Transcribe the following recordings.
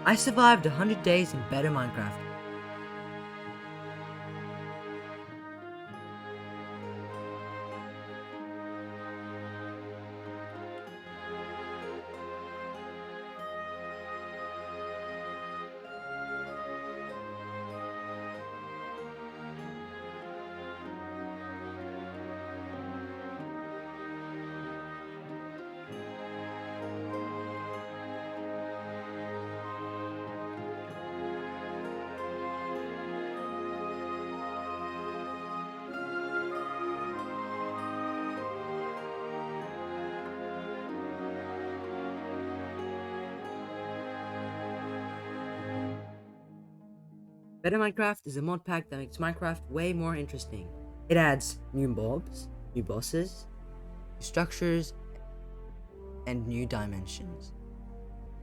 I survived 100 days in better Minecraft. Better Minecraft is a mod pack that makes Minecraft way more interesting. It adds new mobs, new bosses, new structures, and new dimensions.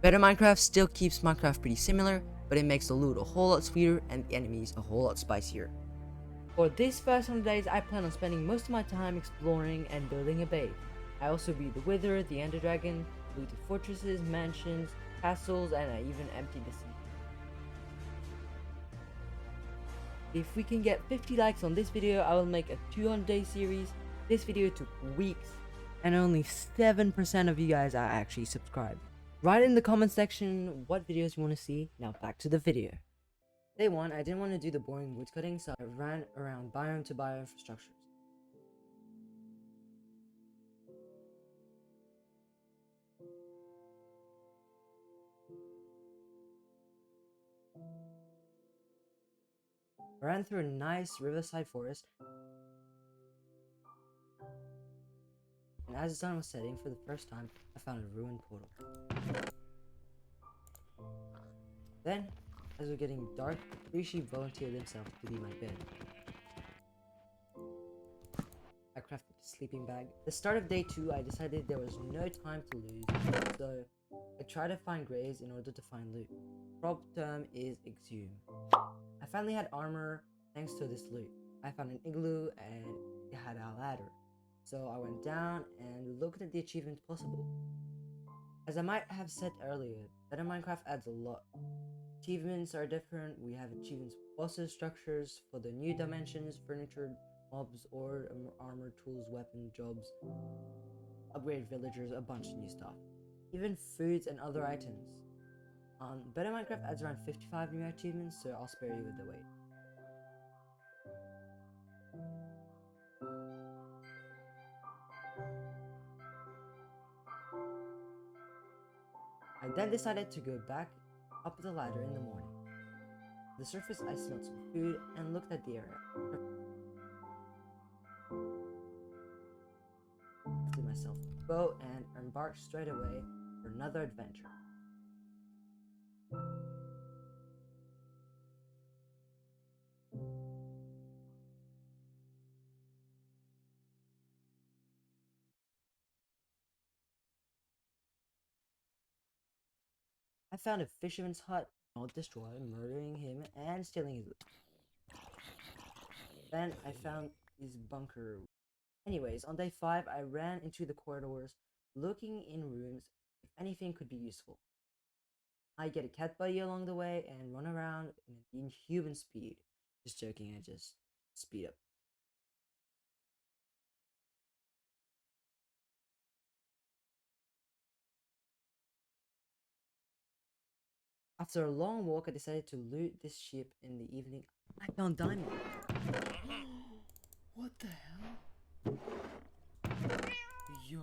Better Minecraft still keeps Minecraft pretty similar, but it makes the loot a whole lot sweeter and the enemies a whole lot spicier. For these first 100 days, I plan on spending most of my time exploring and building a base. I also beat the Wither, the Ender Dragon, looted fortresses, mansions, castles, and I even emptied the sea. If we can get 50 likes on this video, I will make a 200-day series. This video took weeks, and only 7% of you guys are actually subscribed. Write in the comment section what videos you want to see. Now back to the video. Day 1, I didn't want to do the boring wood cutting, so I ran around biome to biome for structures. I ran through a nice riverside forest, and as the sun was setting for the first time, I found a ruined portal. Then, as it was getting dark, 3 sheep volunteered themselves to be my bed. I crafted a sleeping bag. At the start of day 2, I decided there was no time to lose, so I tried to find graves in order to find loot. Prop term is exhume. I finally had armor thanks to this loot. I found an igloo and it had a ladder. So I went down and looked at the achievements possible. As I might have said earlier, Better Minecraft adds a lot. Achievements are different. We have achievements for bosses, structures, for the new dimensions, furniture, mobs, or armor, tools, weapon, jobs, upgrade villagers, a bunch of new stuff. Even foods and other items. Better Minecraft adds around 55 new achievements, so I'll spare you with the wait. I then decided to go back up the ladder in the morning. At the surface, I smelled some food and looked at the area. I crafted myself a bow and embarked straight away for another adventure. I found a fisherman's hut, not destroyed, murdering him and stealing his loot. Then I found his bunker. Anyways, on day 5, I ran into the corridors, looking in rooms if anything could be useful. I get a cat buddy along the way and run around in an inhuman speed. Just joking, I just speed up. After a long walk, I decided to loot this ship in the evening. I found diamond. What the hell? Yo.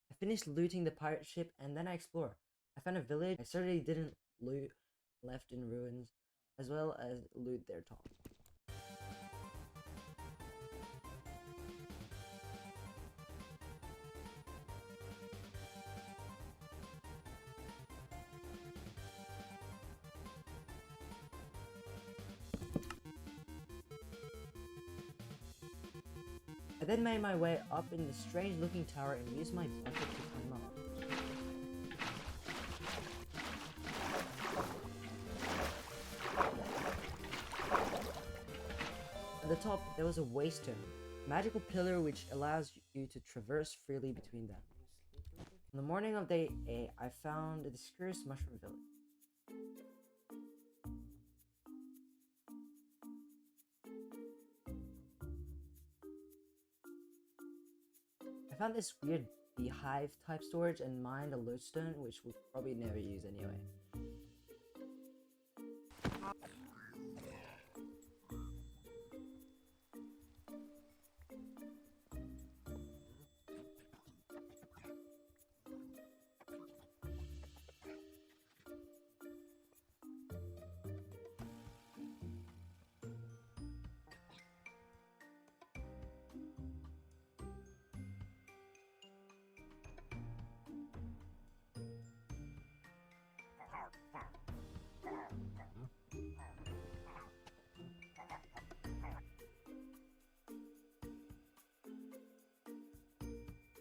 I finished looting the pirate ship and then I explored. I found a village I certainly didn't loot, left in ruins, as well as loot their top. I then made my way up in the strange looking tower and used my bucket to climb up. At the top, there was a waystone, a magical pillar which allows you to traverse freely between them. On the morning of day 8, I found a discursed mushroom village. I found this weird beehive type storage and mined a lodestone, which we'll probably never use anyway.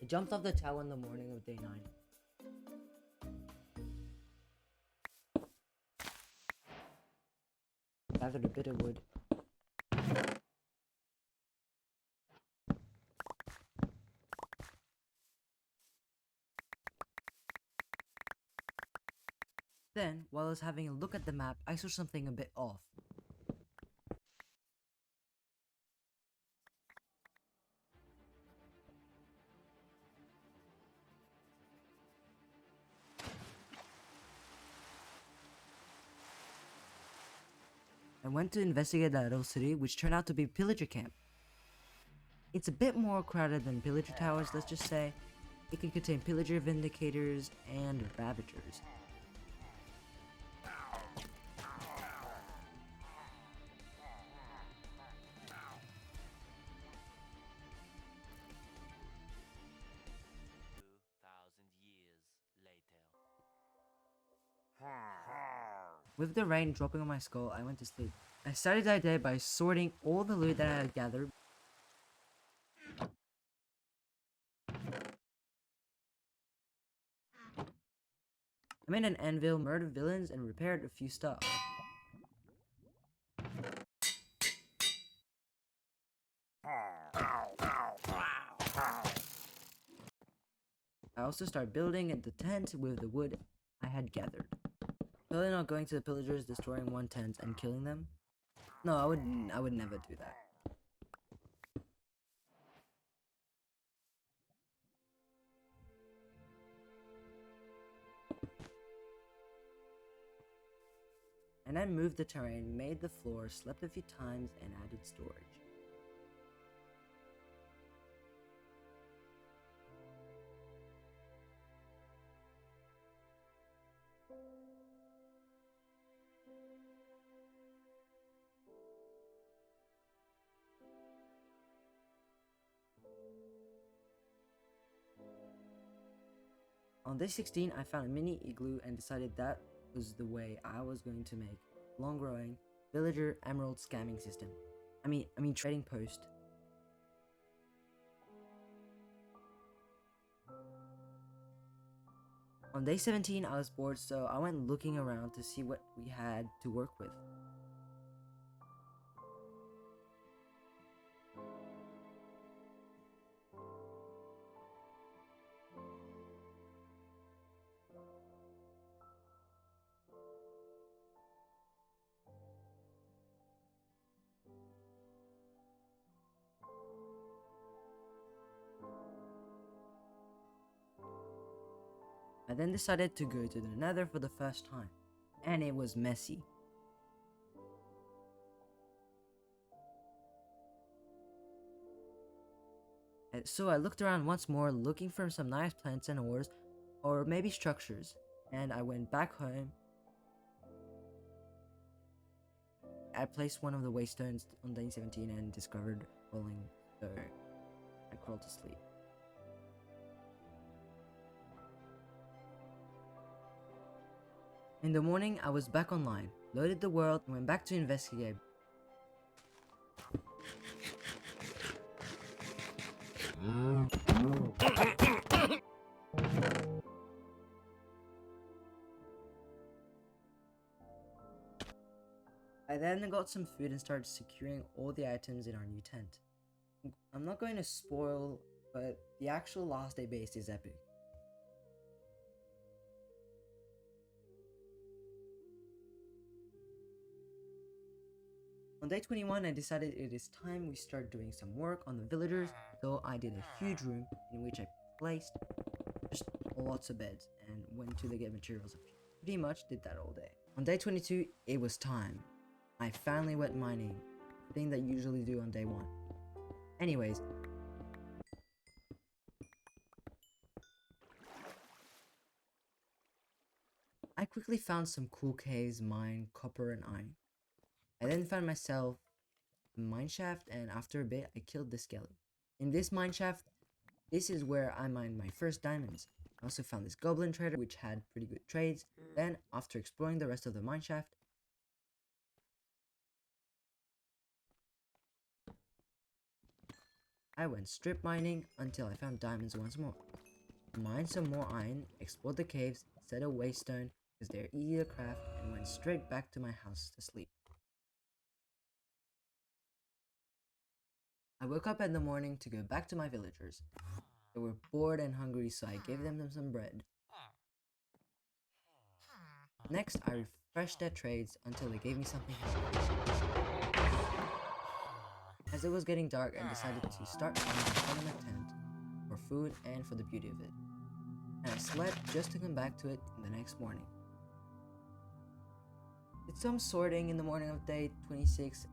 I jumped off the tower in the morning of day 9. Gathered a bit of wood. Then, while I was having a look at the map, I saw something a bit off. I went to investigate that little city, which turned out to be Pillager Camp. It's a bit more crowded than Pillager Towers, let's just say. It can contain Pillager Vindicators and Ravagers. With the rain dropping on my skull, I went to sleep. I started that day by sorting all the loot that I had gathered. I made an anvil, murdered villains, and repaired a few stuff. I also started building the tent with the wood I had gathered. Totally not going to the pillagers, destroying one tent and killing them. No, I would never do that. And I moved the terrain, made the floor, slept a few times, and added storage. On day 16, I found a mini igloo and decided that was the way I was going to make long-growing villager emerald scamming system. I mean trading post. On day 17, I was bored, so I went looking around to see what we had to work with. I then decided to go to the Nether for the first time, and it was messy. And so I looked around once more, looking for some nice plants and ores, or maybe structures, and I went back home. I placed one of the waystones on day 17 and discovered rolling, so I crawled to sleep. In the morning, I was back online, loaded the world, and went back to investigate. I then got some food and started securing all the items in our new tent. I'm not going to spoil, but the actual last day base is epic. On day 21, I decided it is time we start doing some work on the villagers, so I did a huge room in which I placed just lots of beds and went to get materials. Pretty much did that all day. On day 22, it was time. I finally went mining, the thing that you usually do on day 1. Anyways, I quickly found some cool caves, mined copper and iron. I then found myself a mineshaft, and after a bit I killed the xali. In this mineshaft, this is where I mined my first diamonds. I also found this goblin trader which had pretty good trades. Then, after exploring the rest of the mineshaft, I went strip mining until I found diamonds once more. Mined some more iron, explored the caves, set a waystone because they're easy to craft, and went straight back to my house to sleep. I woke up in the morning to go back to my villagers. They were bored and hungry, so I gave them some bread. Next, I refreshed their trades until they gave me something. As it was getting dark, I decided to start finding in front of my tent for food and for the beauty of it. And I slept just to come back to it in the next morning. Did some sorting in the morning of day 26.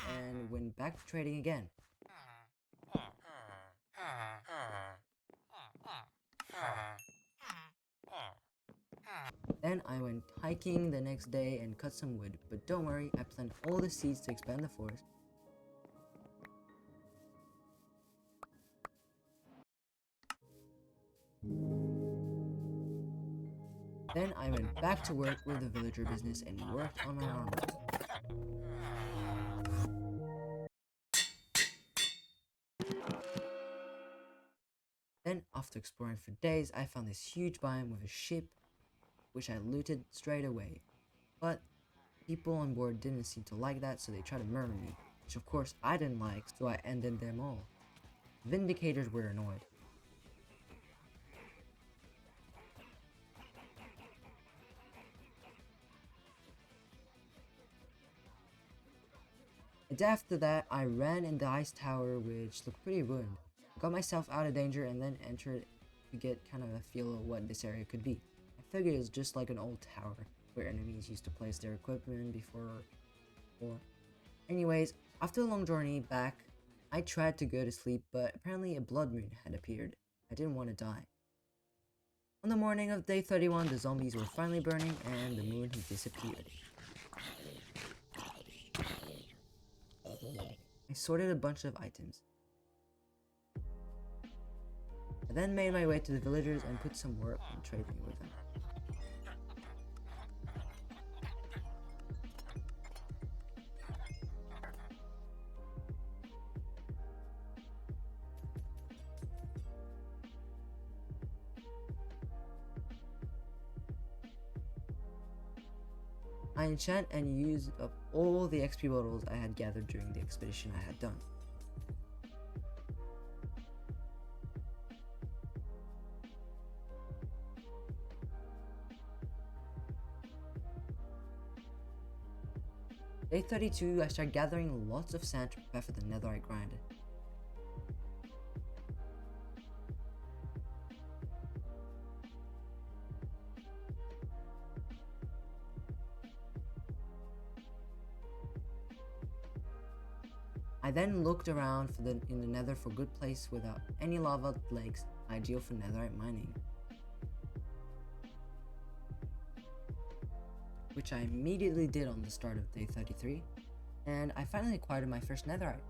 And went back to trading again. Then I went hiking the next day and cut some wood, but don't worry, I planted all the seeds to expand the forest. Then I went back to work with the villager business and worked on my armor. Then, after exploring for days, I found this huge biome with a ship, which I looted straight away. But people on board didn't seem to like that, so they tried to murder me, which of course I didn't like, so I ended them all. Vindicators were annoyed. A day after that, I ran in the ice tower, which looked pretty ruined. Got myself out of danger and then entered to get kind of a feel of what this area could be. I figured it was just like an old tower where enemies used to place their equipment before. Anyways, after a long journey back, I tried to go to sleep, but apparently a blood moon had appeared. I didn't want to die. On the morning of day 31, the zombies were finally burning and the moon had disappeared. I sorted a bunch of items. I then made my way to the villagers and put some work on trading with them. I enchant and use up all the XP bottles I had gathered during the expedition I had done. Day 32, I start gathering lots of sand to prepare for the Netherite grind. I then looked around in the Nether for a good place without any lava lakes, ideal for Netherite mining, which I immediately did on the start of day 33, and I finally acquired my first Netherite.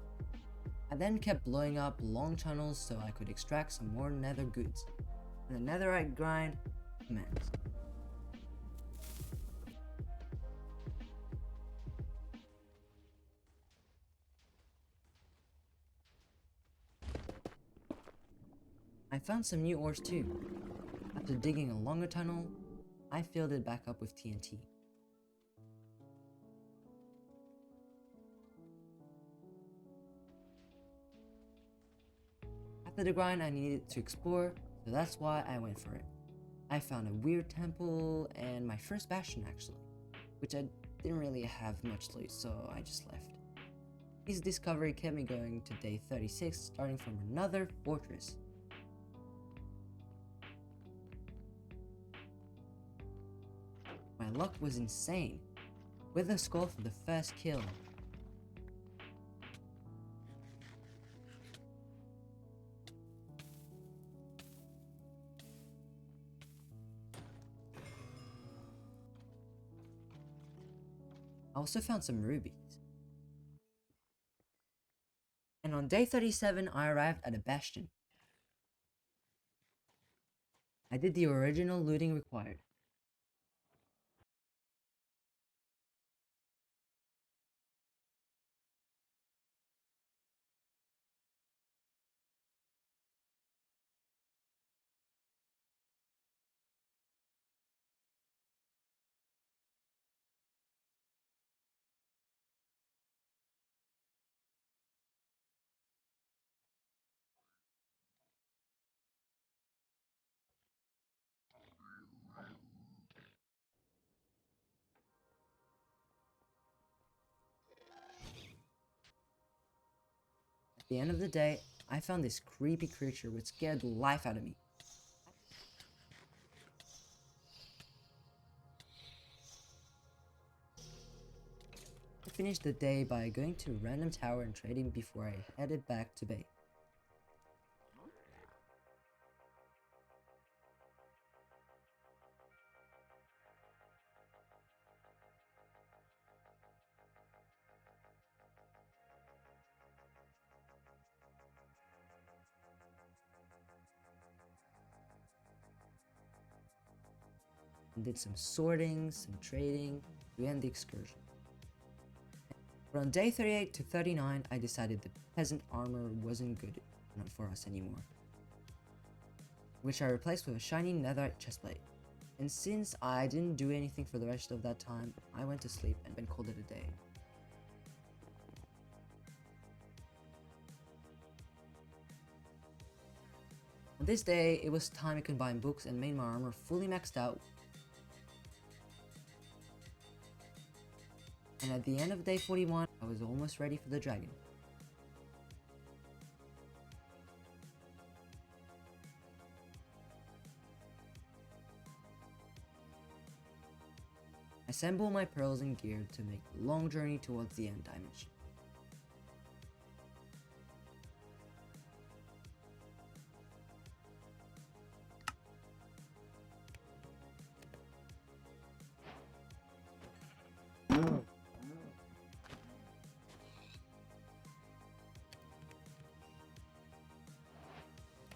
I then kept blowing up long tunnels so I could extract some more Nether goods. and the netherite grind commenced. I found some new ores too. After digging a longer tunnel, I filled it back up with TNT. After the grind, I needed to explore, so that's why I went for it. I found a weird temple and my first bastion actually, which I didn't really have much loot, so I just left. This discovery kept me going to day 36, starting from another fortress. My luck was insane, with a skull for the first kill. I also found some rubies. And on day 37, I arrived at a bastion. I did the original looting required. At the end of the day, I found this creepy creature which scared the life out of me. I finished the day by going to a random tower and trading before I headed back to base. And did some sorting, some trading to end the excursion. But on day 38 to 39, I decided the peasant armor wasn't good enough for us anymore, which I replaced with a shiny netherite chestplate. And since I didn't do anything for the rest of that time, I went to sleep and called it a day. On this day, it was time to combine books and made my armor fully maxed out. And at the end of day 41, I was almost ready for the dragon. I assemble my pearls and gear to make a long journey towards the end dimension.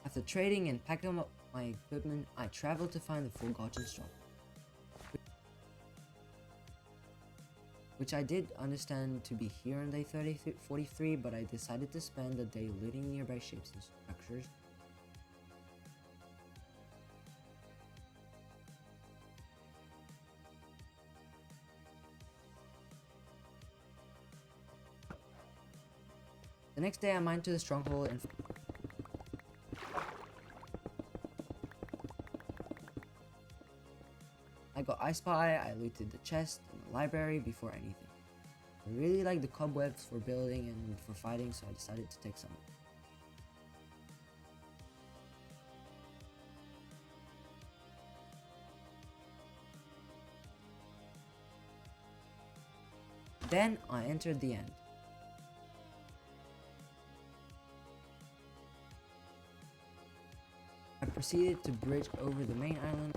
After trading and packing up my equipment, I traveled to find the forgotten stronghold, which I did understand to be here on day 43, but I decided to spend the day looting nearby shapes and structures. The next day I mined to the stronghold and I got I Spy, I looted the chest and the library before anything. I really like the cobwebs for building and for fighting, so I decided to take some. Then I entered the end. I proceeded to bridge over the main island.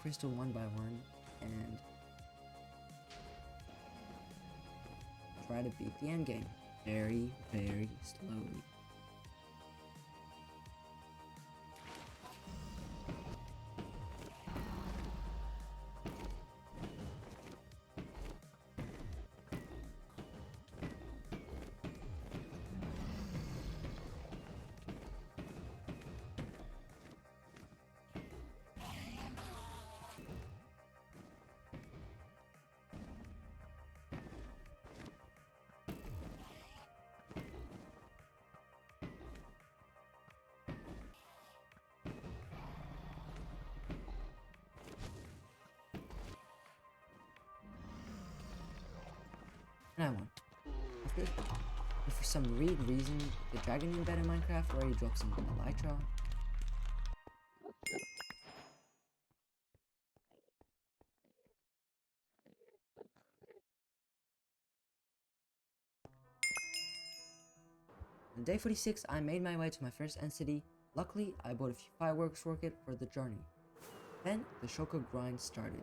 crystal one by one and try to beat the end game very, very slowly. And I won. But for some weird reason, the dragon in bed in Minecraft already drops in elytra. On day 46, I made my way to my first end city. Luckily, I bought a few fireworks rocket for the journey. Then, the shulker grind started.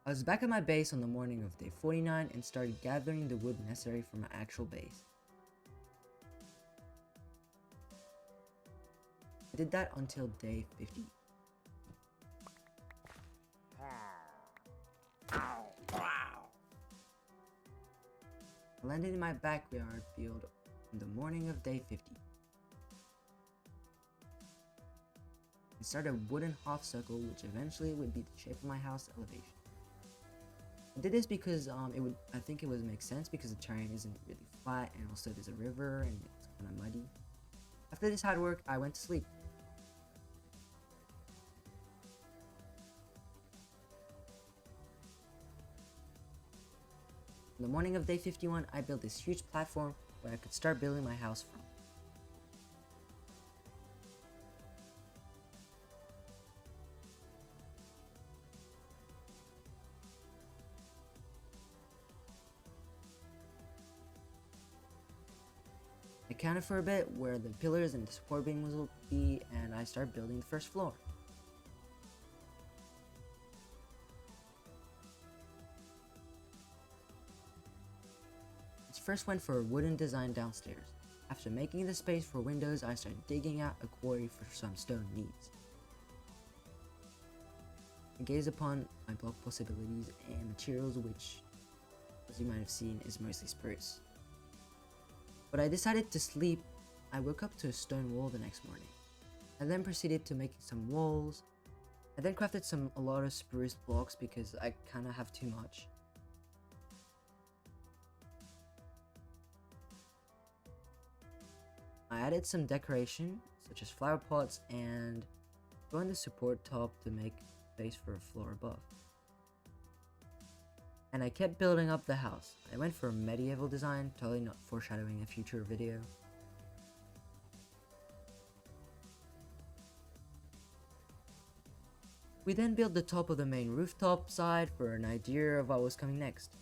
I was back at my base on the morning of day 49 and started gathering the wood necessary for my actual base. I did that until day 50. I landed in my backyard field on the morning of day 50. I started a wooden half circle, which eventually would be the shape of my house elevation. I did this because I think it would make sense because the terrain isn't really flat and also there's a river and it's kind of muddy. After this hard work, I went to sleep. On the morning of day 51, I built this huge platform where I could start building my house from. I counted for a bit where the pillars and the support beams will be, and I started building the first floor. I first went for a wooden design downstairs. After making the space for windows, I started digging out a quarry for some stone needs. I gazed upon my block possibilities and materials, which, as you might have seen, is mostly spruce. But I decided to sleep. I woke up to a stone wall the next morning. I then proceeded to making some walls. I then crafted a lot of spruce blocks because I kinda have too much. I added some decoration, such as flower pots, and joined the support top to make space for a floor above. And I kept building up the house. I went for a medieval design, totally not foreshadowing a future video. We then built the top of the main rooftop side for an idea of what was coming next.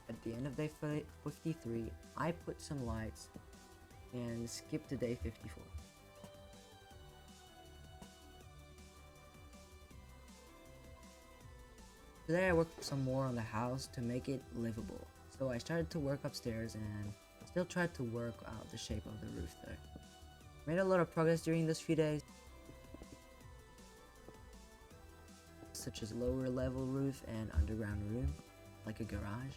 I at the end of day 53, I put some lights and skipped to day 54. Today I worked some more on the house to make it livable. So I started to work upstairs and still tried to work out the shape of the roof there. Made a lot of progress during those few days, such as lower level roof and underground room, like a garage.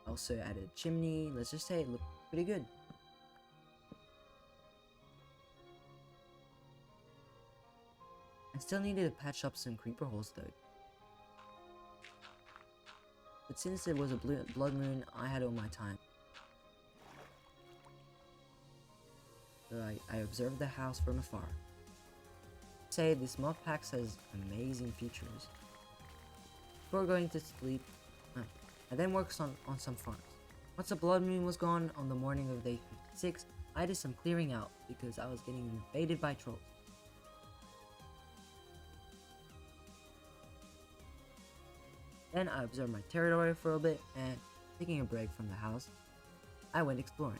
Also added chimney. Let's just say it looked pretty good. I still needed to patch up some creeper holes though. But since it was a blood moon, I had all my time. So I observed the house from afar. Say this mod pack has amazing features. Before going to sleep, I then worked on some farms. Once the blood moon was gone on the morning of day 56, I did some clearing out because I was getting invaded by trolls. Then I observed my territory for a bit and, taking a break from the house, I went exploring.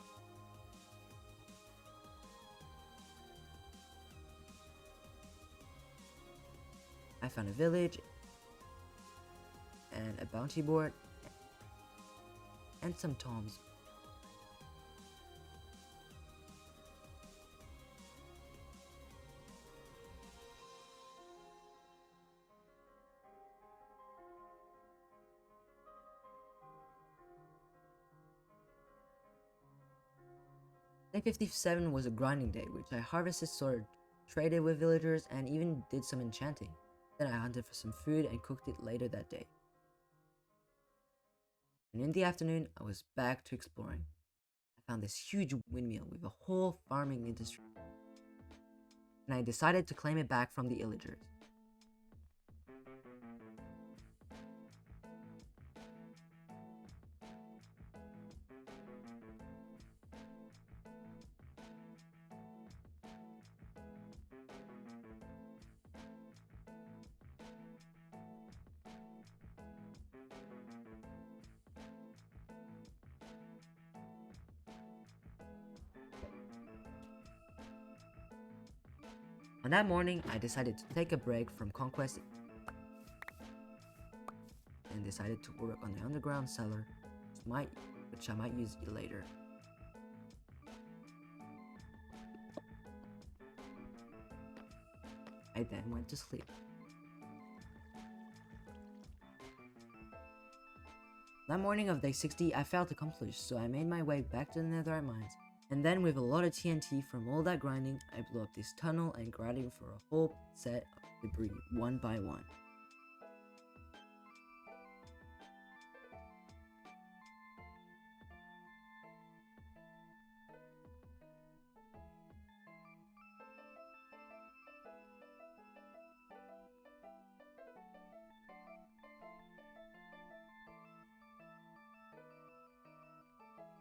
I found a village and a bounty board and some toms. Day 57 was a grinding day, which I harvested sword, traded with villagers, and even did some enchanting. Then I hunted for some food and cooked it later that day. And in the afternoon, I was back to exploring. I found this huge windmill with a whole farming industry, and I decided to claim it back from the illagers. On that morning, I decided to take a break from conquest and decided to work on the underground cellar, which I might use later. I then went to sleep. That morning of day 60, I felt accomplished, so I made my way back to the Netherite mines. And then with a lot of TNT from all that grinding, I blew up this tunnel and grinding for a whole set of debris one by one.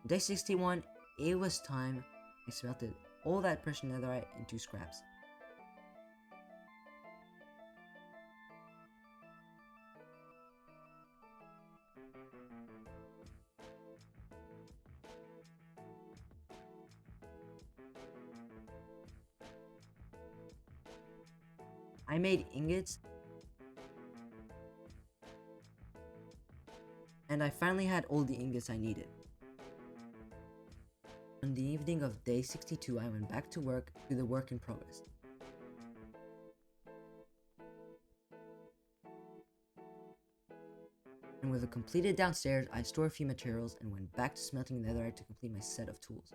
Day 61, it was time. I smelted all that precious netherite into scraps. I made ingots, and I finally had all the ingots I needed. On the evening of day 62, I went back to work to the work in progress. And with it completed downstairs, I stored a few materials and went back to smelting netherite to complete my set of tools.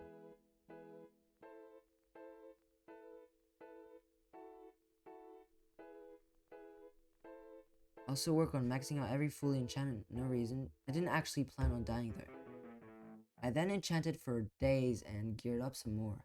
I also work on maxing out every fully enchantment, no reason. I didn't actually plan on dying though. I then enchanted for days and geared up some more.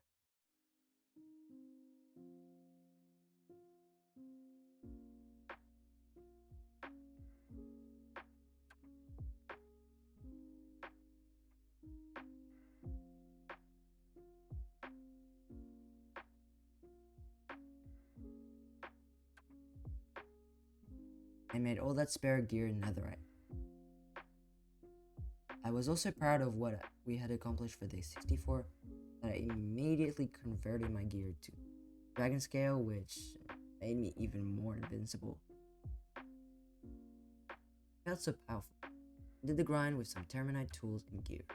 I made all that spare gear in Netherite. I was also proud of what we had accomplished for day 64, that I immediately converted my gear to dragon scale, which made me even more invincible. I felt so powerful. I did the grind with some terminite tools and gear.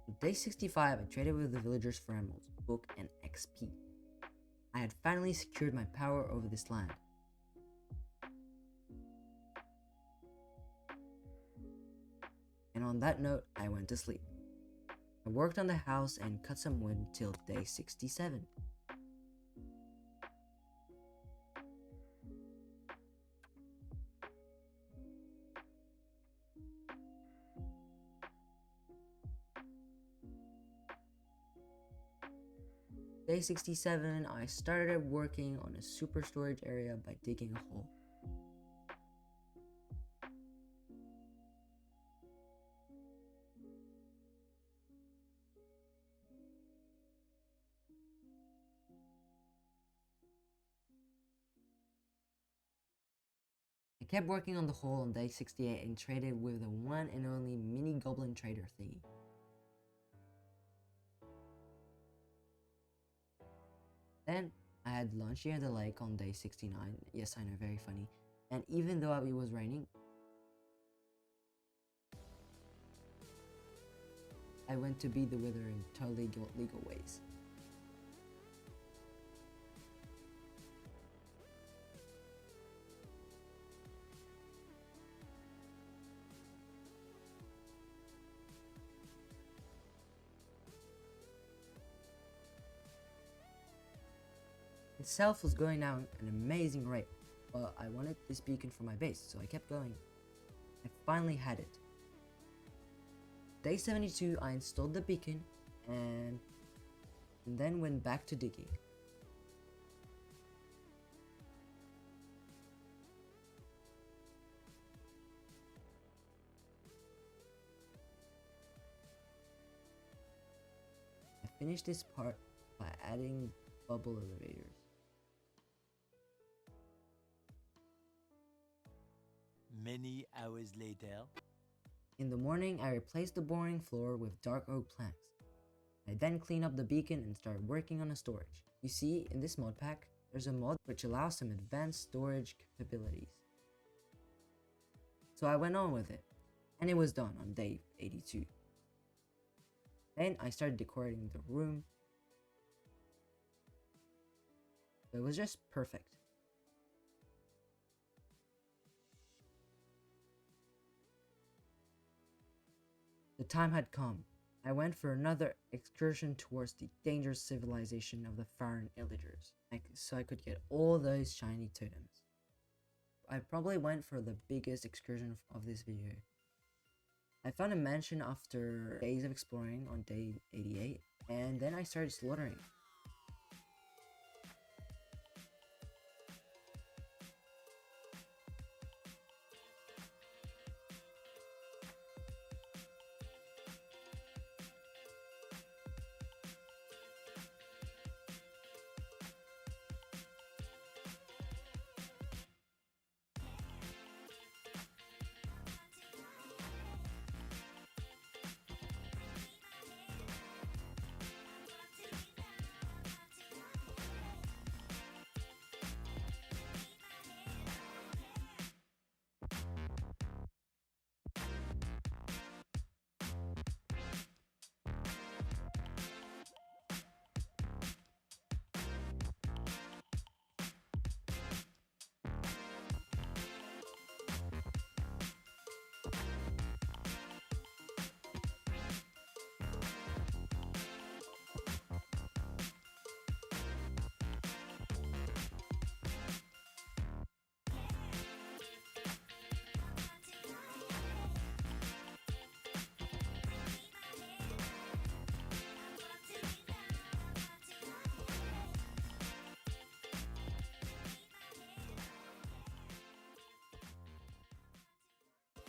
On day 65, I traded with the villagers for emeralds, book, and XP. I had finally secured my power over this land. And on that note, I went to sleep. I worked on the house and cut some wood till day 67. Day 67, I started working on a super storage area by digging a hole. I kept working on the hole on day 68 and traded with the one and only mini goblin trader thingy. Then I had lunch near the lake on day 69. Yes, I know, very funny. And even though it was raining, I went to beat the weather in totally legal ways. Itself was going down at an amazing rate, but I wanted this beacon for my base, so I kept going. I finally had it. Day 72, I installed the beacon and then went back to digging. I finished this part by adding bubble elevators. Many hours later. In the morning, I replaced the boring floor with dark oak planks. I then cleaned up the beacon and started working on a storage. You see, in this mod pack, there's a mod which allows some advanced storage capabilities. So I went on with it, and it was done on day 82. Then I started decorating the room. It was just perfect. The time had come. I went for another excursion towards the dangerous civilization of the foreign pillagers, so I could get all those shiny totems. I probably went for the biggest excursion of this video. I found a mansion after days of exploring on day 88, and then I started slaughtering.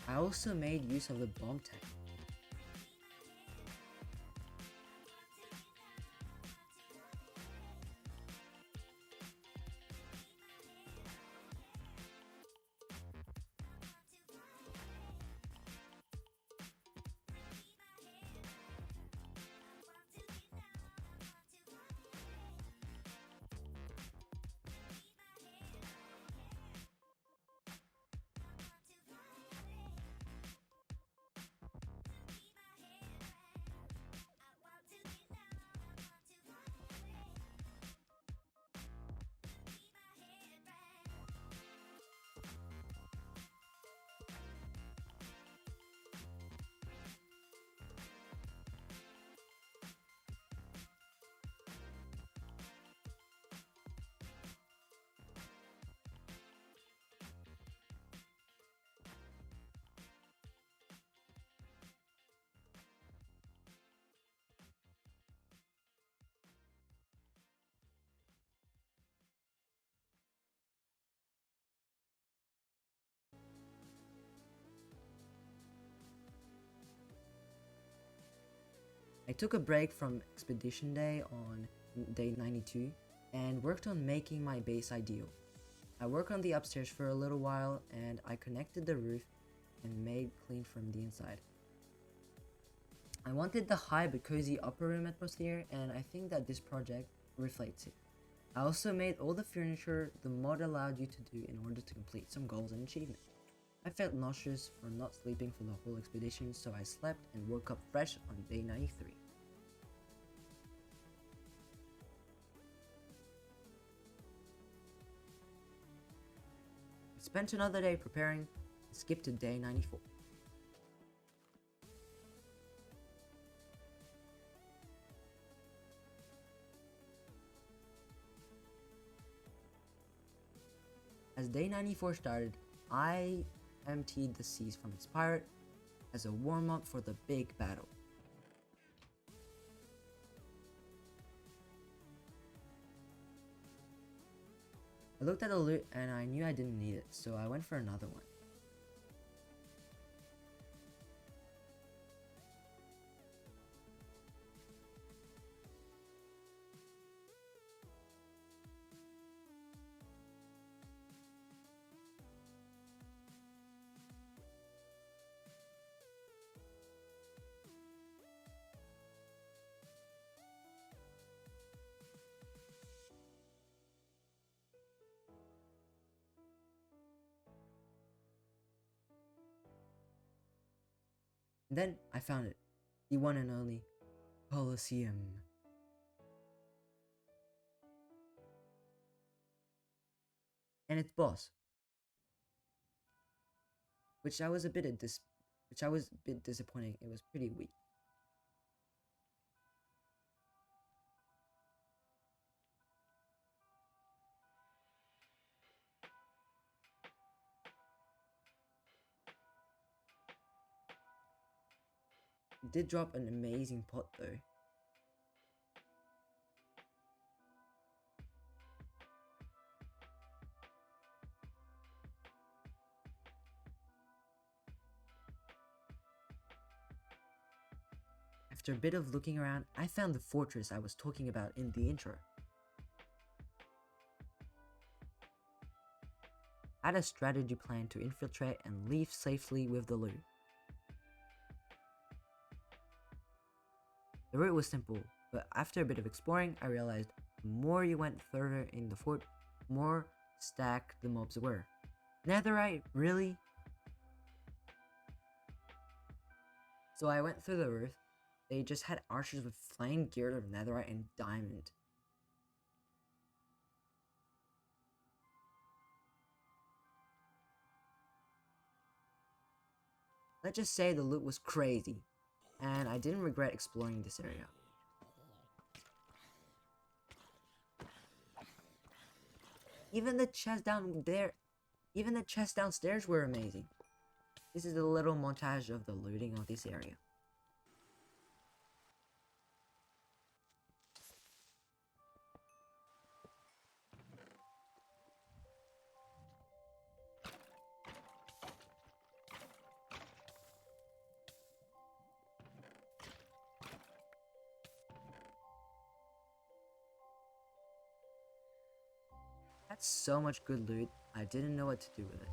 I also made use of the bomb tech. I took a break from expedition day on day 92 and worked on making my base ideal. I worked on the upstairs for a little while and I connected the roof and made clean from the inside. I wanted the high but cozy upper room atmosphere and I think that this project reflects it. I also made all the furniture the mod allowed you to do in order to complete some goals and achievements. I felt nauseous for not sleeping for the whole expedition, so I slept and woke up fresh on day 93. I spent another day preparing and skipped to day 94. As day 94 started, I emptied the seas from its pirate as a warm-up for the big battle. I looked at the loot and I knew I didn't need it, so I went for another one. And then I found it, the one and only Colosseum. And its boss, which I was a bit disappointing. It was pretty weak. It did drop an amazing pot though. After a bit of looking around, I found the fortress I was talking about in the intro. I had a strategy plan to infiltrate and leave safely with the loot. The route was simple, but after a bit of exploring, I realized the more you went further in the fort, the more stacked the mobs were. Netherite, really? So I went through the roof. They just had archers with flame geared of netherite and diamond. Let's just say the loot was crazy, and I didn't regret exploring this area. Even the chests downstairs were amazing. This is a little montage of the looting of this area. Had so much good loot, I didn't know what to do with it.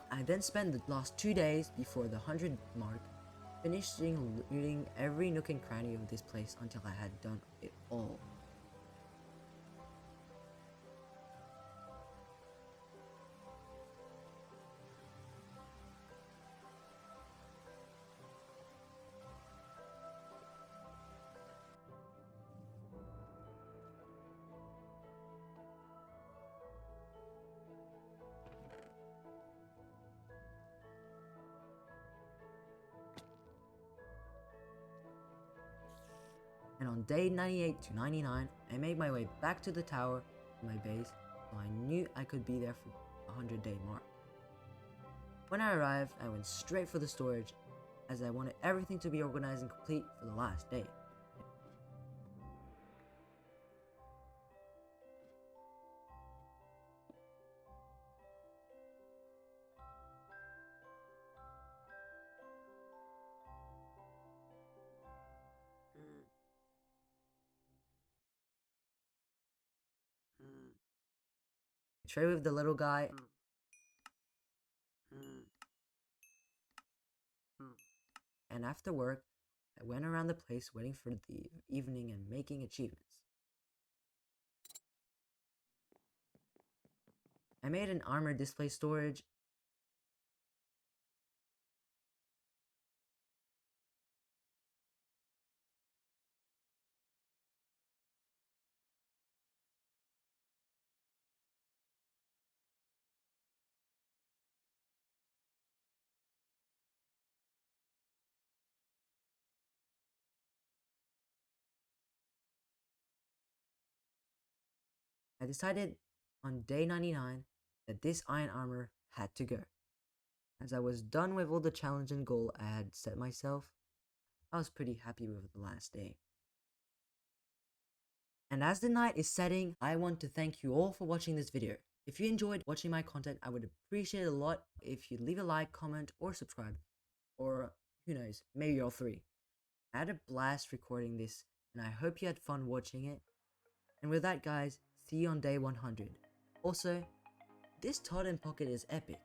I then spent the last 2 days before the 100 mark finishing looting every nook and cranny of this place until I had done it all. And on day 98 to 99, I made my way back to the tower of my base, so I knew I could be there for the 100-day mark. When I arrived, I went straight for the storage, as I wanted everything to be organized and complete for the last day. I trade with the little guy, and after work, I went around the place waiting for the evening and making achievements. I made an armor display storage. I decided on day 99 that this iron armor had to go. As I was done with all the challenge and goal I had set myself, I was pretty happy with the last day. And as the night is setting, I want to thank you all for watching this video. If you enjoyed watching my content, I would appreciate it a lot if you'd leave a like, comment, or subscribe. Or, who knows, maybe all three. I had a blast recording this, and I hope you had fun watching it. And with that guys, see you on day 100. Also, this totem pocket is epic.